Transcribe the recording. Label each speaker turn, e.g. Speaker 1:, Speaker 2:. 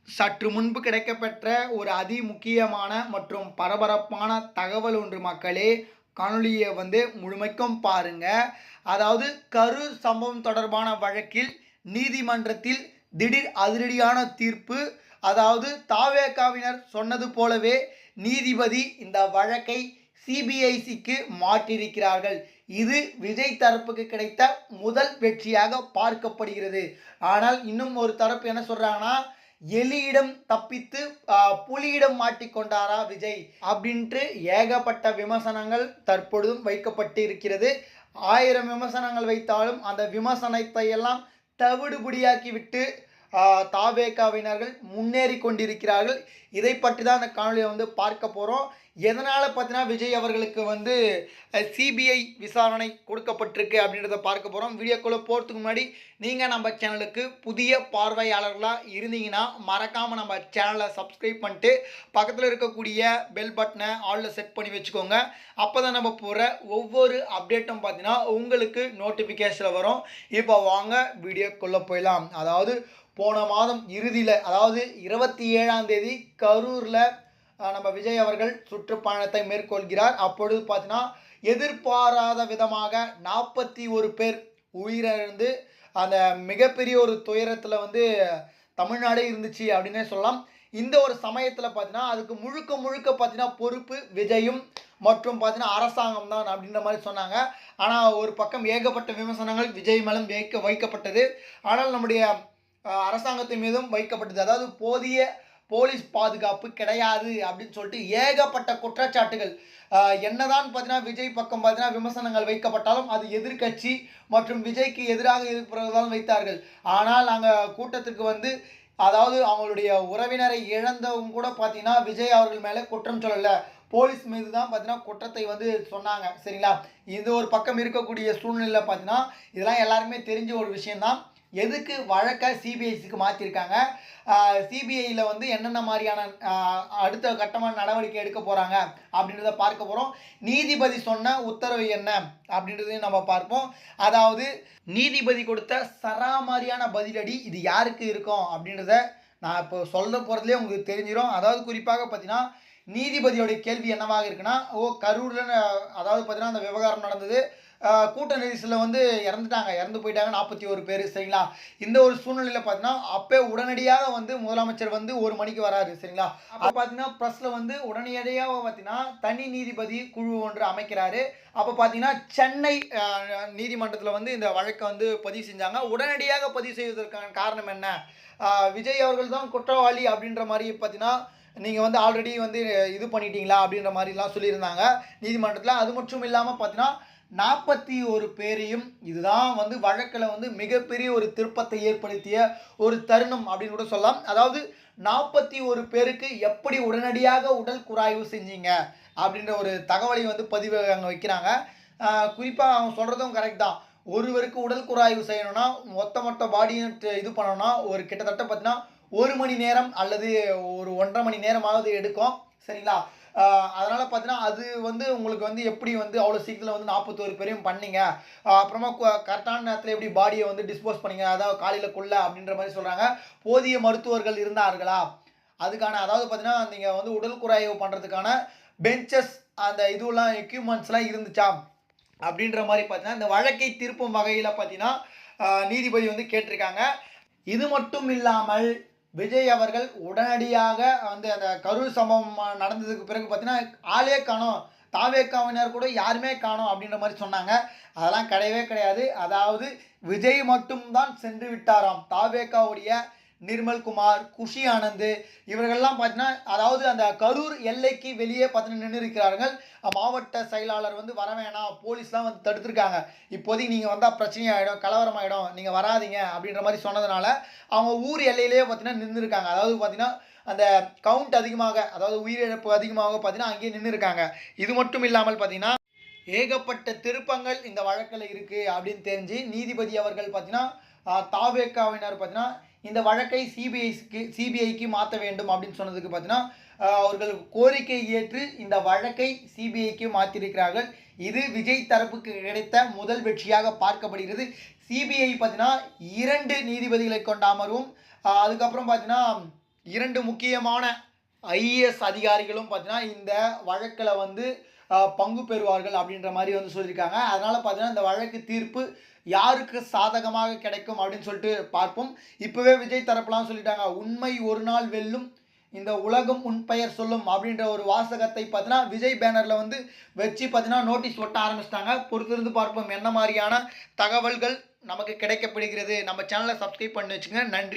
Speaker 1: சற்று முன்பு கிடைக்கப்பெற்ற ஒரு முக்கியமான மற்றும் பரபரப்பான தகவல் ஒன்று மக்களே. காணொளியை முழுமைக்கும் பாருங்க. அதாவது கரூர் சம்பவம் தொடர்பான வழக்கில் நீதிமன்றத்தில் திடீர் அதிரடியான தீர்ப்பு. அதாவது தாவேகாவினர் சொன்னது போலவே நீதிபதி இந்த வழக்கை சிபிஐசிக்கு மாற்றியிருக்கிறார்கள். இது விஜய் தரப்புக்கு கிடைத்த முதல் வெற்றியாக பார்க்கப்படுகிறது. ஆனால் இன்னும் ஒரு தரப்பு என்ன சொல்றாங்கன்னா, எலியிடம் தப்பித்து புலியிடம் மாட்டிக்கொண்டாரா விஜய் அப்படின்ட்டு ஏகப்பட்ட விமர்சனங்கள் தற்பொழுதும் வைக்கப்பட்டு இருக்கிறது. 1000 விமர்சனங்கள் வைத்தாலும் அந்த விமர்சனத்தை எல்லாம் தவிடுபடியாக்கி விட்டு தாவேகாவினர்கள் முன்னேறி கொண்டிருக்கிறார்கள். இதை பற்றி தான் அந்த காணொலியை பார்க்க போகிறோம். எதனால் பார்த்தீங்கன்னா விஜய் அவர்களுக்கு சிபிஐ விசாரணை கொடுக்கப்பட்டிருக்கு அப்படின்றத பார்க்க போகிறோம். வீடியோக்குள்ளே போகிறதுக்கு முன்னாடி நீங்கள் நம்ம சேனலுக்கு புதிய பார்வையாளர்களாக இருந்தீங்கன்னா மறக்காமல் நம்ம சேனலை சப்ஸ்கிரைப் பண்ணிட்டு பக்கத்தில் இருக்கக்கூடிய பெல் பட்டனை ஆலில் செட் பண்ணி வச்சுக்கோங்க. அப்போ தான் நம்ம போகிற ஒவ்வொரு அப்டேட்டும் பார்த்தீங்கன்னா உங்களுக்கு நோட்டிஃபிகேஷனில் வரும். இப்போ வாங்க வீடியோக்குள்ளே போயிடலாம். அதாவது போன மாதம் இறுதியில், அதாவது 27ஆம் தேதி கரூரில் நம்ம விஜய் அவர்கள் சுற்றுப்பயணத்தை மேற்கொள்கிறார். அப்பொழுது பார்த்தீங்கன்னா எதிர்பாராத விதமாக 41 பேர் உயிரிழந்து அந்த மிகப்பெரிய ஒரு துயரத்தில் தமிழ்நாடே இருந்துச்சு அப்படின்னே சொல்லலாம். இந்த ஒரு சமயத்தில் பார்த்தீங்கன்னா அதுக்கு முழுக்க முழுக்க பார்த்தீங்கன்னா பொறுப்பு விஜயும் மற்றும் பார்த்தீங்கன்னா அரசாங்கம் தான் அப்படின்ற மாதிரி சொன்னாங்க. ஆனால் ஒரு பக்கம் ஏகப்பட்ட விமர்சனங்கள் விஜய் மேலும் வைக்கப்பட்டது. ஆனால் நம்முடைய அரசாங்கத்தின் மீதும் வைக்கப்பட்டது. அதாவது போதிய போலீஸ் பாதுகாப்பு கிடையாது அப்படின்னு சொல்லிட்டு ஏகப்பட்ட குற்றச்சாட்டுகள். என்னதான் பார்த்தீங்கன்னா விஜய் பக்கம் பார்த்தீங்கன்னா விமர்சனங்கள் வைக்கப்பட்டாலும் அது எதிர்கட்சி மற்றும் விஜய்க்கு எதிராக இருப்பவர்கள் வைத்தார்கள். ஆனால் நாங்கள் கூட்டத்திற்கு அதாவது அவங்களுடைய உறவினரை இழந்தவங்க கூட பார்த்தீங்கன்னா விஜய் அவர்கள் மேலே குற்றம் சொல்லலை, போலீஸ் மீது தான் பார்த்தீங்கன்னா குற்றத்தை சொன்னாங்க. சரிங்களா, இது ஒரு பக்கம் இருக்கக்கூடிய சூழ்நிலையில் பார்த்தீங்கன்னா இதெல்லாம் எல்லாருக்குமே தெரிஞ்ச ஒரு விஷயம்தான். எதுக்கு வழக்கை சிபிஐசிக்கு மாற்றிருக்காங்க, சிபிஐயில் என்னென்ன மாதிரியான அடுத்த கட்டமான நடவடிக்கை எடுக்க போகிறாங்க அப்படின்றத பார்க்க போகிறோம். நீதிபதி சொன்ன உத்தரவு என்ன அப்படின்றதையும் நம்ம பார்ப்போம். அதாவது நீதிபதி கொடுத்த சராமாரியான பதிலடி இது யாருக்கு இருக்கும் அப்படின்றத நான் இப்போ சொல்ல போகிறதுலே உங்களுக்கு தெரிஞ்சிடும். அதாவது குறிப்பாக பார்த்தீங்கன்னா நீதிபதியோடைய கேள்வி என்னவாக இருக்குன்னா, கரூரில் அதாவது பார்த்தீங்கன்னா அந்த விவகாரம் நடந்தது, கூட்ட நெரிசலில் இறந்து போயிட்டாங்க 41 பேர். சரிங்களா, இந்த ஒரு சூழ்நிலையில் பார்த்தீங்கன்னா அப்போ உடனடியாக முதலமைச்சர் 1 மணிக்கு வராரு. சரிங்களா, அப்போ பார்த்தீங்கன்னா ப்ரெஸ்ஸில் உடனடியாக பார்த்தீங்கன்னா தனி நீதிபதி குழு ஒன்று அமைக்கிறாரு. அப்போ பார்த்தீங்கன்னா சென்னை நீதிமன்றத்தில் இந்த வழக்கை பதிவு செஞ்சாங்க. உடனடியாக பதிவு செய்வதற்கான காரணம் என்ன, விஜய் அவர்கள் தான் குற்றவாளி அப்படின்ற மாதிரி பார்த்தீங்கன்னா நீங்கள் ஆல்ரெடி இது பண்ணிட்டீங்களா அப்படின்ற மாதிரிலாம் சொல்லியிருந்தாங்க நீதிமன்றத்தில். அது மட்டும் இல்லாமல் பார்த்தீங்கன்னா 41 பேரையும் இதுதான் வழக்கில் மிகப்பெரிய ஒரு திருப்பத்தை ஏற்படுத்திய ஒரு தருணம் அப்படின்னு கூட சொல்லலாம். அதாவது 41 பேருக்கு எப்படி உடனடியாக உடல் குராய்வு செஞ்சீங்க அப்படின்ற ஒரு தகவலை பதிவு அங்கே வைக்கிறாங்க. குறிப்பாக அவங்க சொல்கிறதும் கரெக்ட் தான். ஒருவருக்கு உடல் குராய்வு செய்யணும்னா மொத்த பாடியும் இது பண்ணணும்னா ஒரு கிட்டத்தட்ட பார்த்தீங்கன்னா 1 மணி நேரம் அல்லது ஒரு 1.5 மணி நேரமாவது எடுக்கும். சரிங்களா, அதனால் பார்த்தீங்கன்னா அது உங்களுக்கு எப்படி அவ்வளோ சீக்கிரத்தில் 41 பேரையும் பண்ணீங்க, அப்புறமா கரெக்டான நேரத்தில் எப்படி பாடியை டிஸ்போஸ் பண்ணீங்க, அதாவது காலையிலக்குள்ள அப்படின்ற மாதிரி சொல்கிறாங்க. போதிய மருத்துவர்கள் இருந்தார்களா, அதுக்கான அதாவது பார்த்தீங்கன்னா நீங்கள் உடல் குறைவு பண்ணுறதுக்கான பெஞ்சஸ் அந்த இதுவெல்லாம் எக்யூப்மெண்ட்ஸ்லாம் இருந்துச்சா அப்படின்ற மாதிரி பார்த்தீங்கன்னா இந்த வழக்கை திருப்பும் வகையில் பார்த்தீங்கன்னா நீதிபதி கேட்டிருக்காங்க. இது மட்டும் இல்லாமல் விஜய் அவர்கள் உடனடியாக அந்த கரூர் சம்பவம் நடந்ததுக்கு பிறகு பார்த்தீங்கன்னா ஆளே காணோம், தாவேகாவினர் கூட யாருமே காணோம் அப்படின்ற மாதிரி சொன்னாங்க. அதெல்லாம் கிடையவே கிடையாது. அதாவது விஜய் மட்டும்தான் சென்று விட்டாராம். தாவேகாவுடைய நிர்மல்குமார், குஷி ஆனந்த் இவர்கள்லாம் பார்த்தீங்கன்னா அதாவது அந்த கரூர் எல்லைக்கு வெளியே பார்த்தீங்கன்னா நின்று இருக்கிறார்கள். மாவட்ட செயலாளர் வர வேணாம், போலீஸ்லாம் தடுத்துருக்காங்க, இப்போதைக்கு நீங்கள் வந்தால் பிரச்சனையாயிடும், கலவரமாயிடும், நீங்கள் வராதிங்க அப்படின்ற மாதிரி சொன்னதுனால அவங்க ஊர் எல்லையிலேயே பார்த்தீங்கன்னா நின்றுருக்காங்க. அதாவது பார்த்தீங்கன்னா அந்த கவுண்ட் அதிகமாக, அதாவது உயிரிழப்பு அதிகமாக பார்த்தீங்கன்னா அங்கேயே நின்று இருக்காங்க. இது மட்டும் இல்லாமல் பார்த்தீங்கன்னா ஏகப்பட்ட திருப்பங்கள் இந்த வழக்கில் இருக்குது அப்படின்னு தெரிஞ்சு நீதிபதி அவர்கள் பார்த்தீங்கன்னா தாவேகாவினர் பார்த்தீங்கன்னா இந்த வழக்கை சிபிஐக்கு மாற்ற வேண்டும் அப்படின்னு சொன்னதுக்கு பார்த்தீங்கன்னா அவர்கள் கோரிக்கை ஏற்று இந்த வழக்கை சிபிஐக்கு மாற்றியிருக்கிறார்கள். இது விஜய் தரப்புக்கு கிடைத்த முதல் வெற்றியாக பார்க்கப்படுகிறது. சிபிஐ பார்த்தீங்கன்னா 2 நீதிபதிகளை கொண்ட அமர்வும் அதுக்கப்புறம் பார்த்தீங்கன்னா 2 முக்கியமான ஐஏஎஸ் அதிகாரிகளும் பார்த்தீங்கன்னா இந்த வழக்கில் வந்து பங்கு பெறுவார்கள் அப்படின்ற மாதிரி வந்து சொல்லியிருக்காங்க. அதனால் பார்த்தீங்கன்னா இந்த வழக்கு தீர்ப்பு யாருக்கு சாதகமாக கிடைக்கும் அப்படின்னு சொல்லிட்டு பார்ப்போம். இப்போவே விஜய் தரப்புலாம் சொல்லிட்டாங்க, உண்மை ஒரு நாள் வெல்லும், இந்த உலகம் உன் பெயர் சொல்லும் அப்படின்ற ஒரு வாசகத்தை பார்த்தீங்கன்னா விஜய் பேனரில் வந்து வச்சு பார்த்தீங்கன்னா நோட்டீஸ் ஒட்ட ஆரம்பிச்சிட்டாங்க. பொறுத்திருந்து பார்ப்போம் என்ன மாதிரியான தகவல்கள் நமக்கு கிடைக்கப்படுகிறது. நம்ம சேனலை சப்ஸ்கிரைப் பண்ணி வச்சுங்க. நன்றி.